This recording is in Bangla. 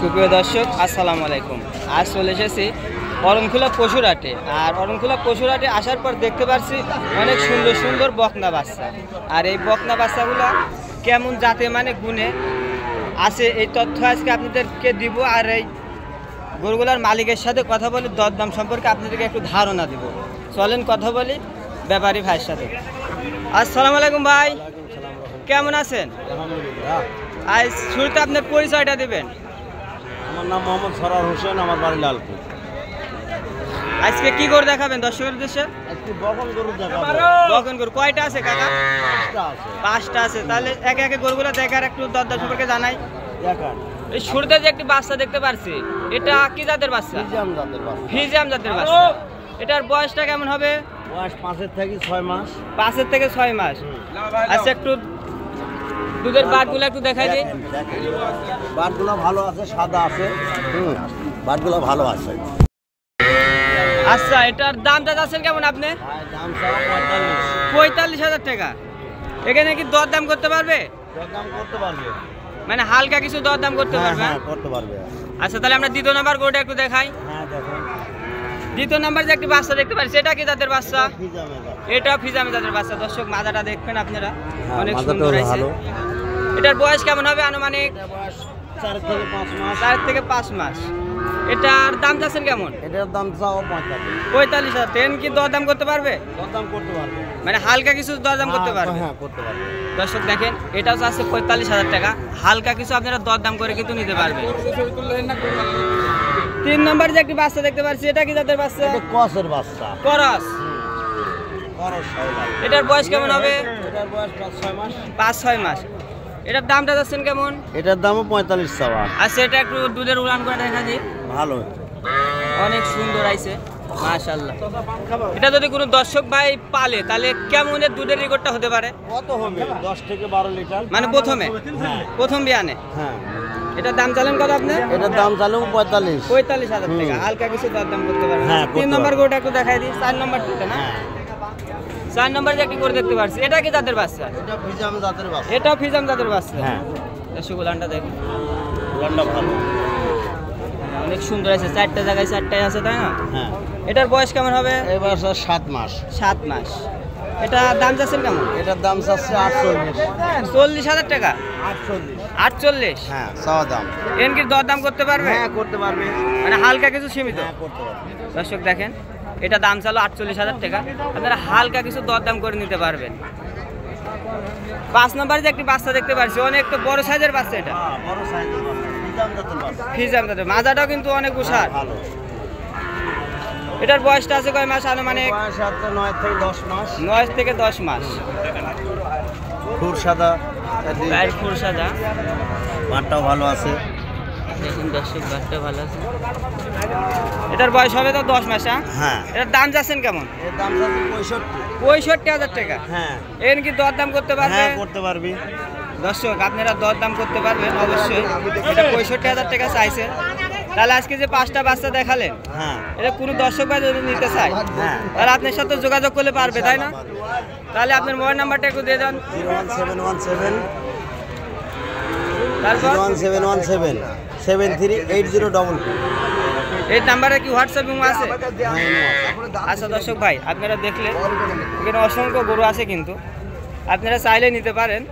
সুপ্রিয় দর্শক আসসালামু আলাইকুম। আজ চলে এসেছি অরণখোলা পশুর হাটে। আর অরণখোলা পশুর হাটে আসার পর দেখতে পাচ্ছি অনেক সুন্দর সুন্দর বকনা বাচ্চা। আর এই বকনা বাচ্চাগুলো কেমন জাতে মানে গুণে আছে এই তথ্য আজকে আপনাদেরকে দিব। আর এই গরুগুলার মালিকের সাথে কথা বলে দরদাম সম্পর্কে আপনাদেরকে একটু ধারণা দিব। চলেন কথা বলি ব্যাপারী ভাইয়ের সাথে। আসসালামু আলাইকুম ভাই, কেমন আছেন? আজ শুরুতে আপনার পরিচয়টা দিবেন। আমার নাম মোহাম্মদ সরার হোসেন, আমার বাড়ি লালপুর। আজকে কি গরু দেখাবেন দর্শকের উদ্দেশ্যে? আজকে বকন গরু দেখাবো। বকন গরু কয়টা আছে কাকা? 5টা আছে। 5টা আছে। তাহলে একে একে গরুগুলো দেখার একটু দরদাম সম্পর্কে জানাই। দেখান। এই শুরুতে যে একটি বাচ্চা দেখতে পাচ্ছি, এটা কি জাতের বাচ্চা? ফিজিয়াম জাতের বাচ্চা। ফিজিয়াম জাতের বাচ্চা। এটার বয়সটা কেমন হবে? বয়স 5 থেকে 6 মাস। 5 থেকে 6 মাস। আচ্ছা, একটু দুধের বাটগুলো একটু দেখাই দিই। বাটগুলো ভালো আছে, সাদা আছে। বাটগুলো ভালো আছে। আচ্ছা, এটার দামটা যাচ্ছেন কেমন আপনি? দাম সব 45,000 টাকা। এখানে কি দরদাম করতে পারবে? দরদাম করতে পারবে, মানে হালকা কিছু দরদাম করতে পারবে? হ্যাঁ করতে পারবে। আচ্ছা, তাহলে আমরা দ্বিতীয় নাম্বার গরুটা একটু দেখাই। হ্যাঁ দেখুন। দ্বিতীয় নাম্বার যে একটি বাচ্চা দেখতে পাচ্ছি, এটা কি জাতের বাচ্চা? ফিজিয়ামের বাচ্চা। এটা ফিজামে জাতের বাচ্চা। দর্শক মাজাটা দেখবেন আপনারা, হ্যাঁ, অনেক মাজাটাও সুন্দর আছে। ভালো। এটার বয়স কেমন হবে আনুমানিক? এটার বয়স 4 থেকে 5 মাস। 4 থেকে 5 মাস। এটার দাম চাচ্ছেন কেমন? এটার দাম চাও 45। 45,000। ট্রেন কি দরদাম করতে পারবে? দরদাম করতে পারবে, মানে হালকা কিছু দরদাম করতে পারবে? হ্যাঁ করতে পারবে। দর্শক দেখেন, এটাও চাচ্ছে 45,000 টাকা। হালকা কিছু আপনারা দরদাম করে কিন্তু নিতে পারবেন। 3 নম্বর যে একটি বাচ্চা দেখতে পাচ্ছি, এটা কি জাতের বাচ্চা? এটা কসের বাচ্চা। করস। করস শাইওয়াল। এটার বয়স কেমন হবে? এটার বয়স 5-6 মাস। 5-6 মাস। এটার দামটা যাচ্ছেন কেমন? এটার দামও 45 চাওয়া। আচ্ছা, এটা একটু দুধের উড়ান করে দেখা দিই। ভালো, অনেক সুন্দর আইছে মাশাআল্লাহ। এটা যদি কোনো দর্শক ভাই পালে তাহলে কেমনের দুধের রেকর্ডটা হতে পারে? কত হবে? 10 থেকে 12 লিটার। মানে প্রথমে? হ্যাঁ প্রথম বিয়ানে। হ্যাঁ। এটার দাম চালেন কত আপনি? এটার দাম চালু 45। 45,000 টাকা। হালকা কিছু দরদাম করতে পারবেন। হ্যাঁ, 3 নম্বর গরুটা একটু দেখাই দিই। 4 নম্বরটা না? 4 নম্বর যে একটি গরু দেখতে পাচ্ছি, এটা কি জাতের বাচ্চা? এটা ফিজাম জাতের বাচ্চা। এটাও ফিজাম জাতের বাচ্চা। হ্যাঁ। সুগুলানটা দেখুন, গানটা ভালো। অনেক সুন্দর আছে। 4টা জায়গায় 4টাই আছে, তাই না? হ্যাঁ। এটার বয়স কেমন হবে? এবার 7 মাস। 7 মাস। এটা দাম যাচ্ছেন কেমন? এটার দাম চাচ্ছে 48। 40,000 টাকা। 48। 48? হ্যাঁ চাওয়া দাম। এর কি দরদাম করতে পারবে? হ্যাঁ করতে পারবে, মানে হালকা কিছু সীমিত? হ্যাঁ করতে পারবে। দর্শক দেখেন, এটা দাম চালো 48,000 টাকা। আপনারা হালকা কিছু দরদাম করে নিতে পারবেন। 5 নম্বরে যে একটি বাচ্চা দেখতে পাচ্ছি, অনেক তো বড় সাইজের বাচ্চা। এটা হ্যাঁ বড় সাইজের বাচ্চা, ফিজাম জাতের বাচ্চা। ফিজাম জাতের। মাজাটাও কিন্তু অনেক উষার। ভালো। এটার বয়সটা আছে কয় মাস আনুমানিক? বয়স আছে 9 থেকে 10 মাস। 9 থেকে 10 মাস। খুর সাদা, গায়ের খুর সাদা। মাঠটাও ভালো আছে। দেখুন দর্শক, গাছটা ভালো আছে। এটার বয়স হবে তো 10 মাস। হ্যাঁ। এটার দাম যাচ্ছেন কেমন? এর দাম যাচ্ছে 65। 65,000 টাকা। হ্যাঁ। এর কি দরদাম করতে পারবে? হ্যাঁ করতে পারবি। দর্শক আপনারা দরদাম করতে পারবেন অবশ্যই। এটা 65,000 টাকা চাইছে। তাহলে আজকে যে 5টা বাচ্চা দেখালেন, হ্যাঁ। এটা কোনো দর্শক ভাই যদি নিতে চায় হ্যাঁ। তাহলে আপনার সাথে যোগাযোগ করলে পারবে, তাই না? তাহলে আপনার মোবাইল নাম্বারটা একটু দিয়ে দেন। 01717 তারপর 01717 738022। এই নাম্বারে কি হোয়াটসঅ্যাপ আছে? আচ্ছা দর্শক ভাই, আপনারা দেখলেন এখানে অসংখ্য গরু আছে, কিন্তু আপনারা চাইলে নিতে পারেন।